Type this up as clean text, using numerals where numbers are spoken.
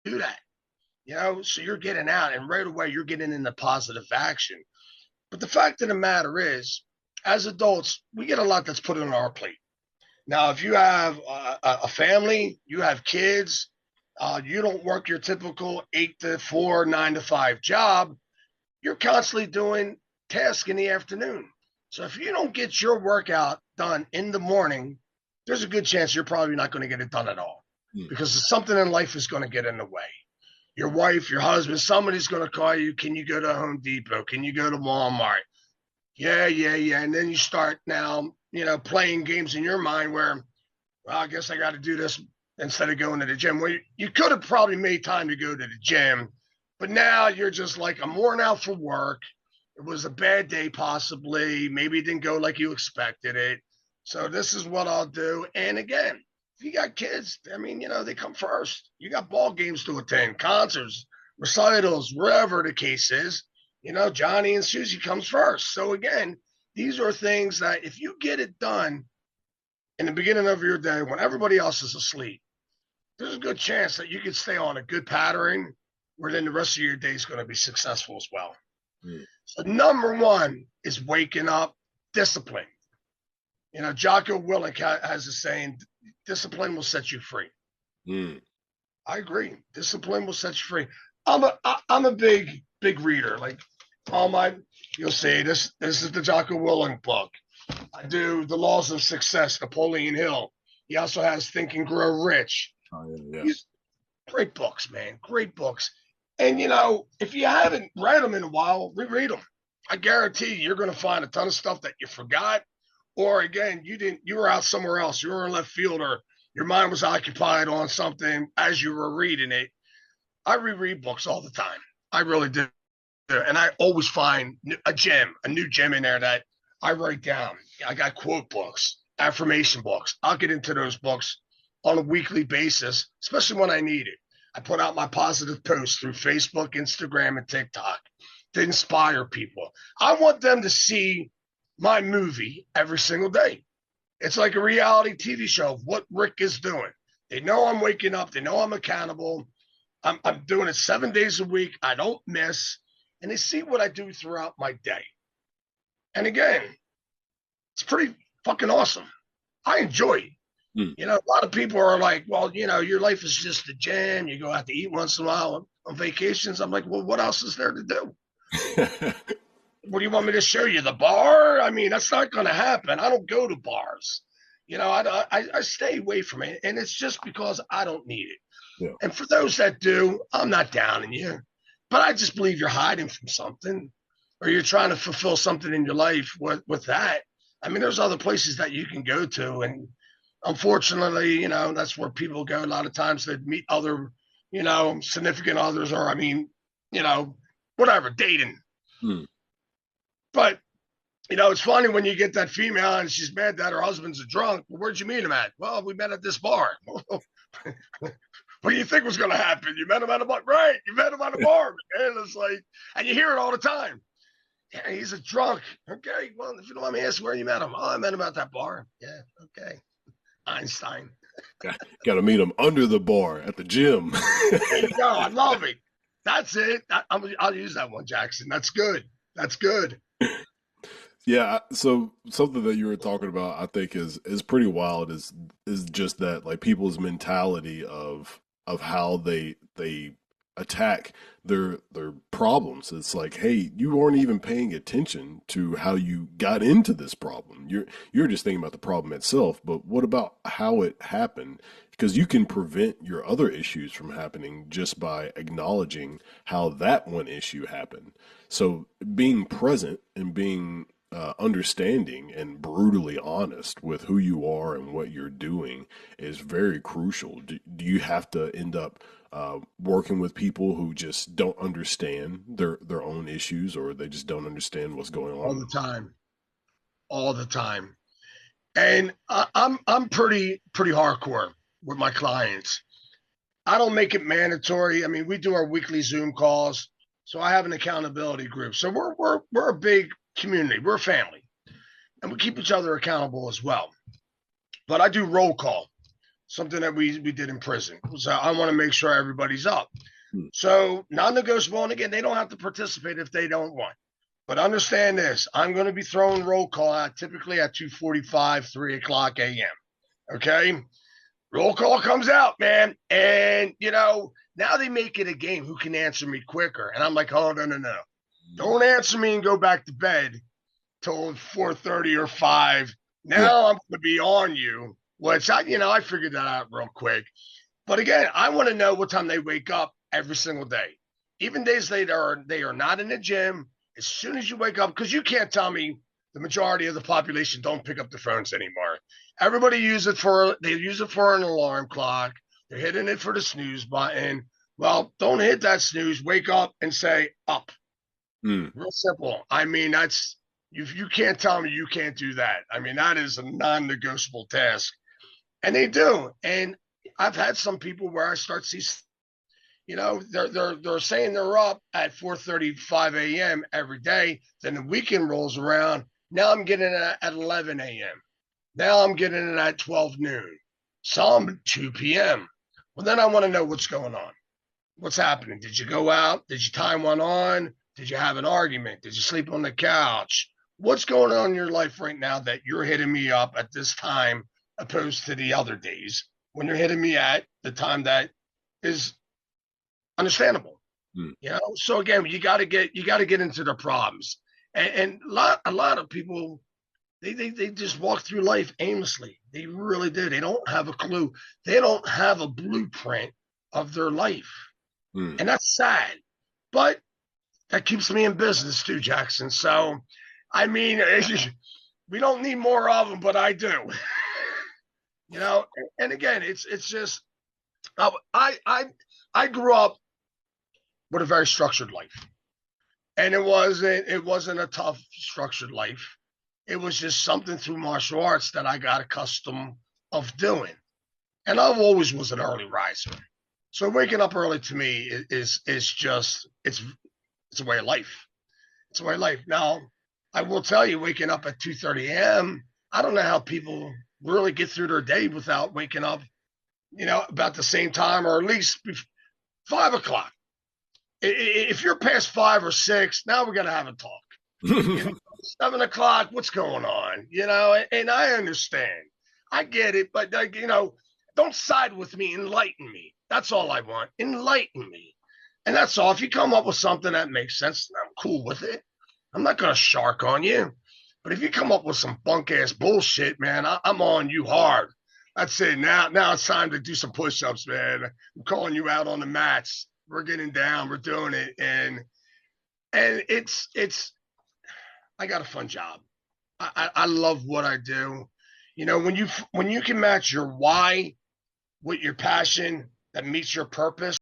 do that. So you're getting out, and right away you're getting into positive action. But the fact of the matter is, as adults, we get a lot that's put on our plate. Now, if you have a family, you have kids, you don't work your typical 8 to 4, 9 to 5 job, you're constantly doing tasks in the afternoon. So if you don't get your workout done in the morning, there's a good chance you're probably not going to get it done at all, because something in life is going to get in the way. Your wife, your husband, somebody's going to call you. Can you go to Home Depot? Can you go to Walmart? Yeah, yeah, yeah. And then you start now, playing games in your mind where, well, I guess I got to do this instead of going to the gym. Well, you could have probably made time to go to the gym, but now you're just like, I'm worn out for work. It was a bad day, possibly. Maybe it didn't go like you expected it. So this is what I'll do. And again, if you got kids, I mean, they come first. You got ball games to attend, concerts, recitals, wherever the case is. Johnny and Susie comes first. So again, these are things that if you get it done in the beginning of your day when everybody else is asleep, there's a good chance that you can stay on a good pattern where then the rest of your day is going to be successful as well. So number one is waking up, discipline. Jocko Willink has a saying, discipline will set you free. I agree. Discipline will set you free. I'm a big reader. Like you'll see this is the Jocko Willink book. I do The Laws of Success, Napoleon Hill. He also has Think and Grow Rich. Oh, yeah. Great books, man. Great books. And, if you haven't read them in a while, reread them. I guarantee you're going to find a ton of stuff that you forgot. Or, again, you were out somewhere else. You were in left field, or your mind was occupied on something as you were reading it. I reread books all the time. I really do. And I always find a new gem in there that I write down. I got quote books, affirmation books. I'll get into those books on a weekly basis, especially when I need it. I put out my positive posts through Facebook, Instagram, and TikTok to inspire people. I want them to see my movie every single day. It's like a reality TV show of what Rick is doing. They know I'm waking up. They know I'm accountable. I'm doing it 7 days a week. I don't miss. And they see what I do throughout my day. And again, it's pretty fucking awesome. I enjoy it. A lot of people are like, well, your life is just a gym. You go out to eat once in a while on vacations. I'm like, well, what else is there to do? What do you want me to show you? The bar? I mean, that's not going to happen. I don't go to bars. I stay away from it. And it's just because I don't need it. Yeah. And for those that do, I'm not downing you. But I just believe you're hiding from something, or you're trying to fulfill something in your life with that. I mean, there's other places that you can go to. And unfortunately, that's where people go a lot of times to meet other, significant others, or, whatever, dating. But, it's funny when you get that female and she's mad that her husband's a drunk. Well, where'd you meet him at? Well, we met at this bar. What do you think was going to happen? You met him at a bar, right? You met him at a bar, man. It's like, and you hear it all the time. Yeah, he's a drunk. Okay, well, if you don't want me to ask where you met him, I met him at that bar. Yeah, okay. Einstein. Got to meet him under the bar at the gym. There you go. I love it. That's it. I'll use that one, Jackson. That's good. That's good. Yeah, so something that you were talking about, I think is pretty wild. Is just that, like, people's mentality of how they attack their problems. It's like, hey, you weren't even paying attention to how you got into this problem. You're just thinking about the problem itself, but what about how it happened? Because you can prevent your other issues from happening just by acknowledging how that one issue happened. So being present and being understanding and brutally honest with who you are and what you're doing is very crucial. Do you have to end up working with people who just don't understand their own issues, or they just don't understand what's going on? All the time. And I'm pretty hardcore with my clients. I don't make it mandatory. I mean, we do our weekly Zoom calls, so I have an accountability group. So we're a big community. We're a family, and we keep each other accountable as well. But I do roll call. something that we did in prison. So I want to make sure everybody's up. Hmm. So non-negotiable, and again, they don't have to participate if they don't want. But understand this: I'm going to be throwing roll call out typically at 2:45, 3 o'clock a.m. Okay, roll call comes out, man, and now they make it a game. Who can answer me quicker? And I'm like, oh no, don't answer me and go back to bed till 4:30 or 5. Yeah. Now I'm going to be on you. Which I figured that out real quick. But again, I want to know what time they wake up every single day. Even days they are not in the gym. As soon as you wake up, because you can't tell me the majority of the population don't pick up the phones anymore. Everybody they use it for an alarm clock. They're hitting it for the snooze button. Well, don't hit that snooze. Wake up and say up. Hmm. Real simple. I mean, that's you can't tell me you can't do that. I mean, that is a non-negotiable task. And they do. And I've had some people where I start to see, they're saying they're up at 4:35 a.m. every day. Then the weekend rolls around. Now I'm getting it at 11 a.m. Now I'm getting it at 12 noon. Some 2 p.m. Well, then I want to know what's going on. What's happening? Did you go out? Did you tie one on? Did you have an argument? Did you sleep on the couch? What's going on in your life right now that you're hitting me up at this time opposed to the other days when you're hitting me at the time that is understandable? Hmm. So again, you got to get into the problems, and a lot of people they just walk through life aimlessly. They really do. They don't have a clue. They don't have a blueprint of their life, Hmm. and that's sad. But that keeps me in business too, Jackson. So, I mean, we don't need more of them, but I do. you know, and again, it's just I grew up with a very structured life, and it wasn't a tough structured life. It was just something through martial arts that I got accustomed of doing, and I always was an early riser. So waking up early to me is just it's a way of life. It's a way of life. Now, I will tell you, waking up at 2:30 a.m. I don't know how people really get through their day without waking up, about the same time or at least 5 o'clock. If you're past 5 or 6, now we're gonna have a talk. You know, 7 o'clock, what's going on? And I understand, I get it, but don't side with me. Enlighten me. That's all I want. Enlighten me, and that's all. If you come up with something that makes sense, I'm cool with it. I'm not gonna shark on you. But if you come up with some bunk ass bullshit, man, I'm on you hard. That's it. Now it's time to do some push-ups, man. I'm calling you out on the mats. We're getting down. We're doing it, and it's. I got a fun job. I love what I do. When you can match your why with your passion that meets your purpose.